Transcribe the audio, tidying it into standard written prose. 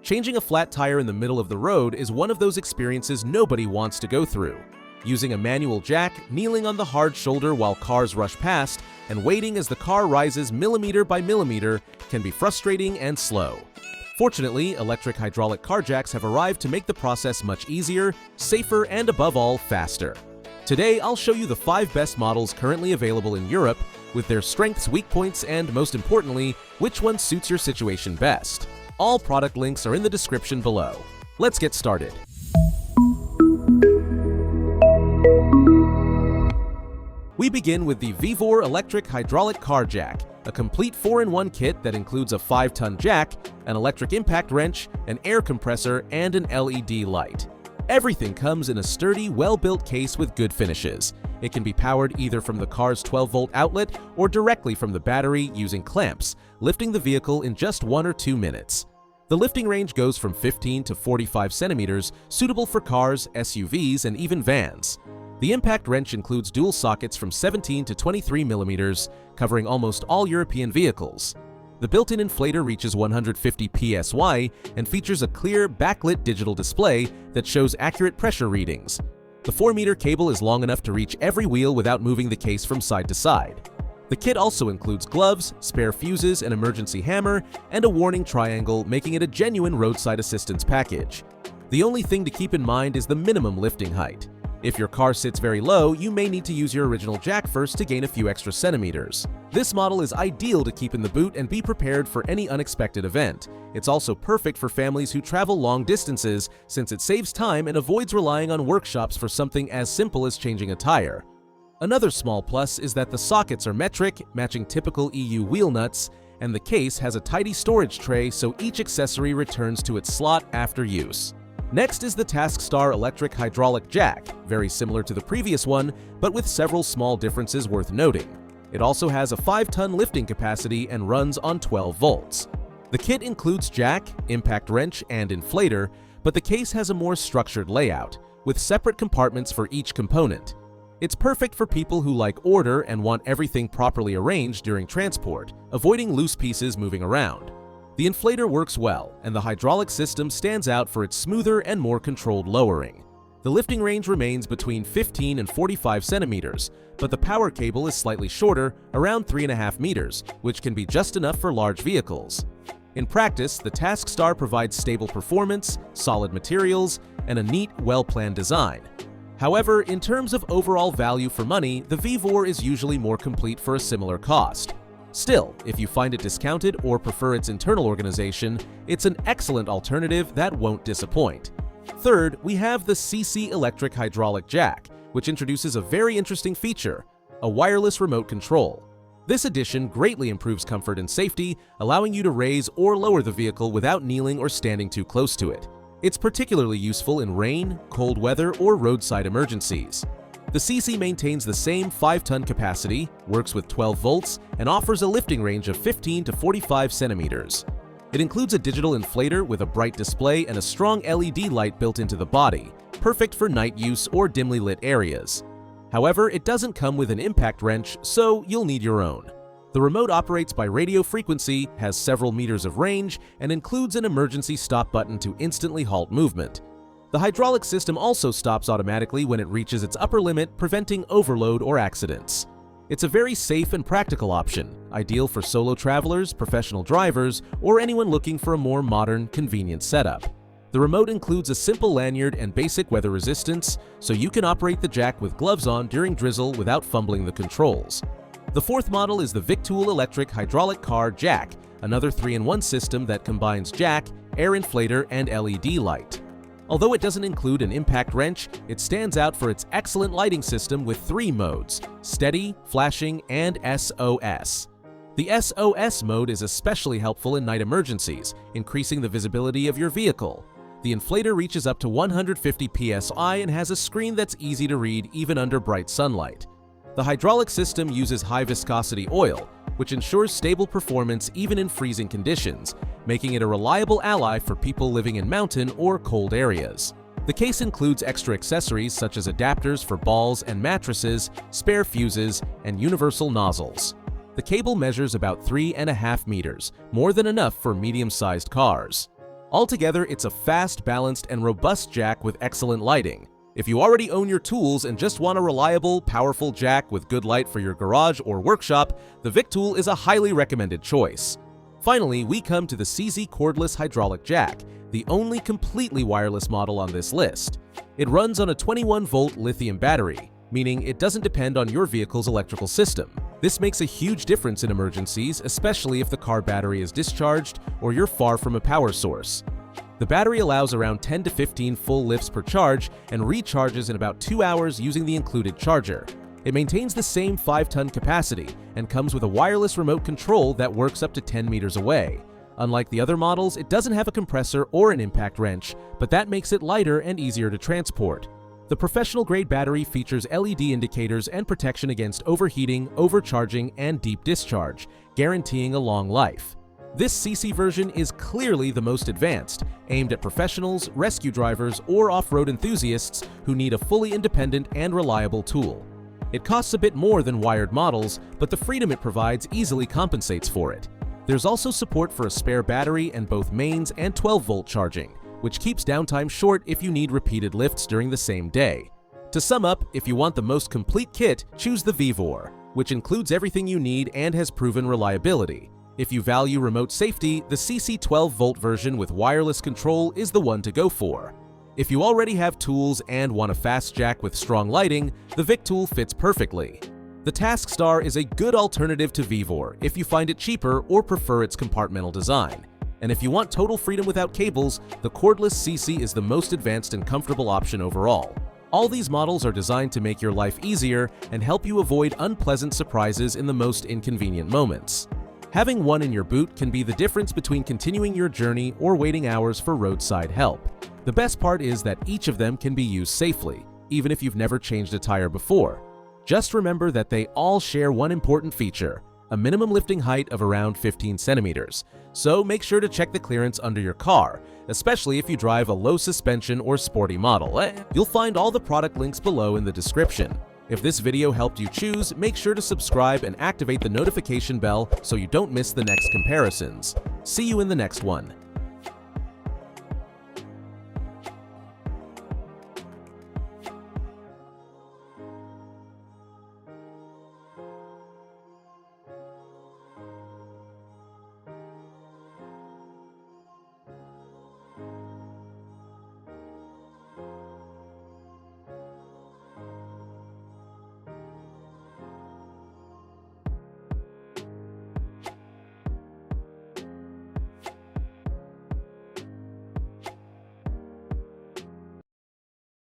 Changing a flat tire in the middle of the road is one of those experiences nobody wants to go through. Using a manual jack, kneeling on the hard shoulder while cars rush past, and waiting as the car rises millimeter by millimeter can be frustrating and slow. Fortunately, electric hydraulic car jacks have arrived to make the process much easier, safer, and above all, faster. Today, I'll show you the 5 best models currently available in Europe, with their strengths, weak points, and most importantly, which one suits your situation best. All product links are in the description below. Let's get started. We begin with the Vivore electric hydraulic car jack, a complete 4-in-1 kit that includes a 5-ton jack, an electric impact wrench, an air compressor, and an LED light. Everything comes in a sturdy, well-built case with good finishes. It can be powered either from the car's 12-volt outlet or directly from the battery using clamps, lifting the vehicle in just 1 or 2 minutes. The lifting range goes from 15 to 45 centimeters, suitable for cars, SUVs, and even vans. The impact wrench includes dual sockets from 17 to 23 millimeters, covering almost all European vehicles. The built-in inflator reaches 150 psi and features a clear, backlit digital display that shows accurate pressure readings. The 4-meter cable is long enough to reach every wheel without moving the case from side to side. The kit also includes gloves, spare fuses, an emergency hammer, and a warning triangle, making it a genuine roadside assistance package. The only thing to keep in mind is the minimum lifting height. If your car sits very low, you may need to use your original jack first to gain a few extra centimeters. This model is ideal to keep in the boot and be prepared for any unexpected event. It's also perfect for families who travel long distances, since it saves time and avoids relying on workshops for something as simple as changing a tire. Another small plus is that the sockets are metric, matching typical EU wheel nuts, and the case has a tidy storage tray so each accessory returns to its slot after use. Next is the Taskar electric hydraulic jack, very similar to the previous one, but with several small differences worth noting. It also has a 5-ton lifting capacity and runs on 12 volts. The kit includes jack, impact wrench, and inflator, but the case has a more structured layout, with separate compartments for each component. It's perfect for people who like order and want everything properly arranged during transport, avoiding loose pieces moving around. The inflator works well, and the hydraulic system stands out for its smoother and more controlled lowering. The lifting range remains between 15 and 45 centimeters, but the power cable is slightly shorter, around 3.5 meters, which can be just enough for large vehicles. In practice, the Taskar provides stable performance, solid materials, and a neat, well-planned design. However, in terms of overall value for money, the Vivore is usually more complete for a similar cost. Still, if you find it discounted or prefer its internal organization, it's an excellent alternative that won't disappoint. Third, we have the CC electric hydraulic jack, which introduces a very interesting feature, a wireless remote control. This addition greatly improves comfort and safety, allowing you to raise or lower the vehicle without kneeling or standing too close to it. It's particularly useful in rain, cold weather, or roadside emergencies. The CC maintains the same 5-ton capacity, works with 12 volts, and offers a lifting range of 15 to 45 centimeters. It includes a digital inflator with a bright display and a strong LED light built into the body, perfect for night use or dimly lit areas. However, it doesn't come with an impact wrench, so you'll need your own. The remote operates by radio frequency, has several meters of range, and includes an emergency stop button to instantly halt movement. The hydraulic system also stops automatically when it reaches its upper limit, preventing overload or accidents. It's a very safe and practical option, ideal for solo travelers, professional drivers, or anyone looking for a more modern, convenient setup. The remote includes a simple lanyard and basic weather resistance, so you can operate the jack with gloves on during drizzle without fumbling the controls. The fourth model is the Vic Tool electric hydraulic car jack, another 3-in-1 system that combines jack, air inflator, and LED light. Although it doesn't include an impact wrench, it stands out for its excellent lighting system with 3 modes: steady, flashing, and SOS. The SOS mode is especially helpful in night emergencies, increasing the visibility of your vehicle. The inflator reaches up to 150 psi and has a screen that's easy to read even under bright sunlight. The hydraulic system uses high-viscosity oil, which ensures stable performance even in freezing conditions, making it a reliable ally for people living in mountain or cold areas. The case includes extra accessories such as adapters for balls and mattresses, spare fuses, and universal nozzles. The cable measures about 3.5 meters, more than enough for medium-sized cars. Altogether, it's a fast, balanced, and robust jack with excellent lighting. If you already own your tools and just want a reliable, powerful jack with good light for your garage or workshop, the Vic Tool is a highly recommended choice. Finally, we come to the CZ cordless hydraulic jack, the only completely wireless model on this list. It runs on a 21-volt lithium battery, meaning it doesn't depend on your vehicle's electrical system. This makes a huge difference in emergencies, especially if the car battery is discharged or you're far from a power source. The battery allows around 10 to 15 full lifts per charge and recharges in about 2 hours using the included charger. It maintains the same 5-ton capacity and comes with a wireless remote control that works up to 10 meters away. Unlike the other models, it doesn't have a compressor or an impact wrench, but that makes it lighter and easier to transport. The professional-grade battery features LED indicators and protection against overheating, overcharging, and deep discharge, guaranteeing a long life. This CC version is clearly the most advanced, aimed at professionals, rescue drivers, or off-road enthusiasts who need a fully independent and reliable tool. It costs a bit more than wired models, but the freedom it provides easily compensates for it. There's also support for a spare battery and both mains and 12-volt charging, which keeps downtime short if you need repeated lifts during the same day. To sum up, if you want the most complete kit, choose the Vivore, which includes everything you need and has proven reliability. If you value remote safety, the CC 12-volt version with wireless control is the one to go for. If you already have tools and want a fast jack with strong lighting, the Vic Tool fits perfectly. The Taskar is a good alternative to Vivore if you find it cheaper or prefer its compartmental design. And if you want total freedom without cables, the cordless CC is the most advanced and comfortable option overall. All these models are designed to make your life easier and help you avoid unpleasant surprises in the most inconvenient moments. Having one in your boot can be the difference between continuing your journey or waiting hours for roadside help. The best part is that each of them can be used safely, even if you've never changed a tire before. Just remember that they all share one important feature: a minimum lifting height of around 15 centimeters. So make sure to check the clearance under your car, especially if you drive a low suspension or sporty model. You'll find all the product links below in the description. If this video helped you choose, make sure to subscribe and activate the notification bell so you don't miss the next comparisons. See you in the next one.